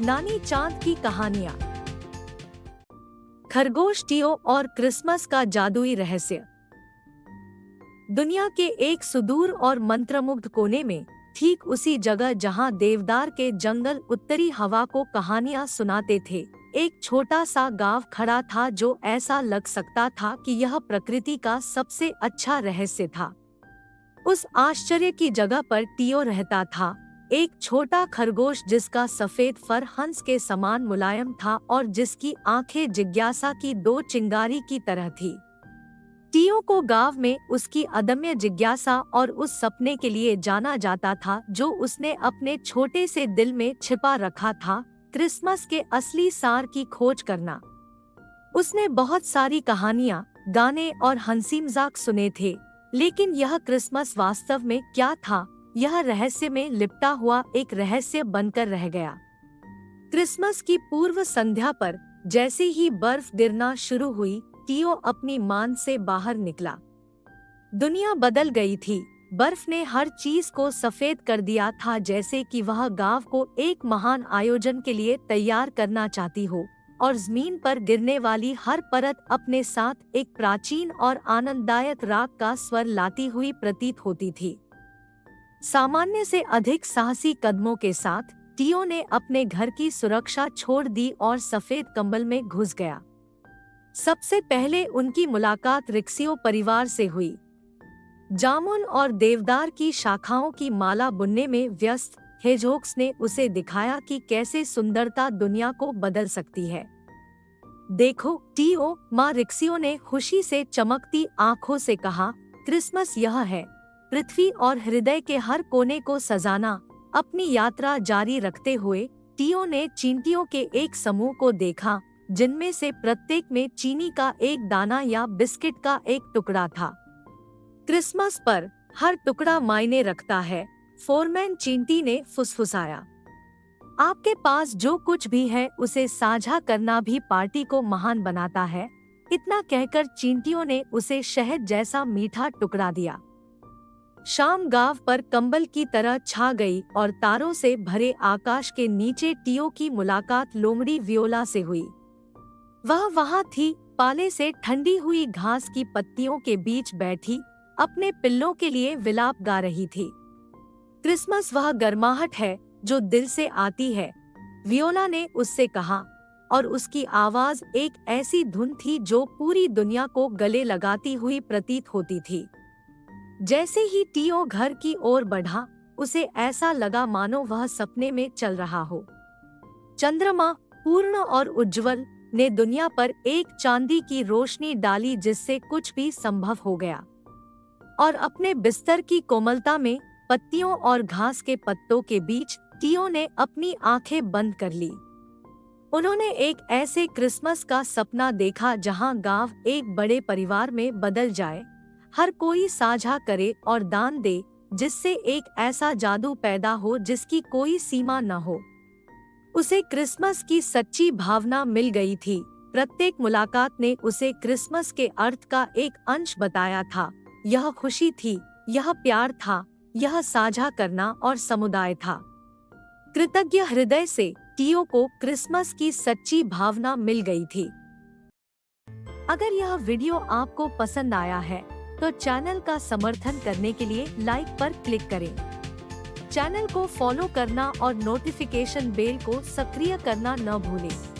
नानी चांद की कहानियाँ। खरगोश टियो और क्रिसमस का जादुई रहस्य। दुनिया के एक सुदूर और मंत्रमुग्ध कोने में, ठीक उसी जगह जहां देवदार के जंगल उत्तरी हवा को कहानियां सुनाते थे, एक छोटा सा गांव खड़ा था जो ऐसा लग सकता था कि यह प्रकृति का सबसे अच्छा रहस्य था। उस आश्चर्य की जगह पर टियो रहता था, एक छोटा खरगोश जिसका सफेद फर हंस के समान मुलायम था और जिसकी आंखें जिज्ञासा की दो चिंगारी की तरह थी। टियो को गांव में उसकी अदम्य जिज्ञासा और उस सपने के लिए जाना जाता था जो उसने अपने छोटे से दिल में छिपा रखा था, क्रिसमस के असली सार की खोज करना। उसने बहुत सारी कहानियां, गाने और हंसी मजाक सुने थे, लेकिन यह क्रिसमस वास्तव में क्या था, यह रहस्य में लिपटा हुआ एक रहस्य बनकर रह गया। क्रिसमस की पूर्व संध्या पर जैसे ही बर्फ गिरना शुरू हुई, टियो अपनी मान से बाहर निकला। दुनिया बदल गई थी। बर्फ ने हर चीज को सफेद कर दिया था, जैसे कि वह गांव को एक महान आयोजन के लिए तैयार करना चाहती हो, और जमीन पर गिरने वाली हर परत अपने साथ एक प्राचीन और आनंददायक राग का स्वर लाती हुई प्रतीत होती थी। सामान्य से अधिक साहसी कदमों के साथ टियो ने अपने घर की सुरक्षा छोड़ दी और सफेद कंबल में घुस गया। सबसे पहले उनकी मुलाकात रिक्सियो परिवार से हुई। जामुन और देवदार की शाखाओं की माला बुनने में व्यस्त हेजहोग्स ने उसे दिखाया कि कैसे सुंदरता दुनिया को बदल सकती है। देखो टियो, माँ रिक्सियो ने खुशी से चमकती आंखों से कहा, क्रिसमस यह है, पृथ्वी और हृदय के हर कोने को सजाना। अपनी यात्रा जारी रखते हुए टियो ने चींटियों के एक समूह को देखा, जिनमें से प्रत्येक में चीनी का एक दाना या बिस्किट का एक टुकड़ा था। क्रिसमस पर हर टुकड़ा मायने रखता है, फोरमैन चींटी ने फुसफुसाया। आपके पास जो कुछ भी है उसे साझा करना भी पार्टी को महान बनाता है। इतना कहकर चींटियों ने उसे शहद जैसा मीठा टुकड़ा दिया। शाम गांव पर कंबल की तरह छा गई और तारों से भरे आकाश के नीचे टियो की मुलाकात लोमड़ी वियोला से हुई। वह वहां थी, पाले से ठंडी हुई घास की पत्तियों के बीच बैठी, अपने पिल्लों के लिए विलाप गा रही थी। क्रिसमस वह गर्माहट है जो दिल से आती है, वियोला ने उससे कहा, और उसकी आवाज एक ऐसी धुन थी जो पूरी दुनिया को गले लगाती हुई प्रतीत होती थी। जैसे ही टियो घर की ओर बढ़ा, उसे ऐसा लगा मानो वह सपने में चल रहा हो। चंद्रमा, पूर्ण और उज्जवल, ने दुनिया पर एक चांदी की रोशनी डाली जिससे कुछ भी संभव हो गया। और अपने बिस्तर की कोमलता में, पत्तियों और घास के पत्तों के बीच, टियो ने अपनी आंखें बंद कर ली। उन्होंने एक ऐसे क्रिसमस का सपना देखा जहां गांव एक बड़े परिवार में बदल जाए, हर कोई साझा करे और दान दे, जिससे एक ऐसा जादू पैदा हो जिसकी कोई सीमा न हो। उसे क्रिसमस की सच्ची भावना मिल गई थी। प्रत्येक मुलाकात ने उसे क्रिसमस के अर्थ का एक अंश बताया था। यह खुशी थी, यह प्यार था, यह साझा करना और समुदाय था। कृतज्ञ हृदय से टियो को क्रिसमस की सच्ची भावना मिल गई थी। अगर यह वीडियो आपको पसंद आया है तो चैनल का समर्थन करने के लिए लाइक पर क्लिक करें। चैनल को फॉलो करना और नोटिफिकेशन बेल को सक्रिय करना न भूलें।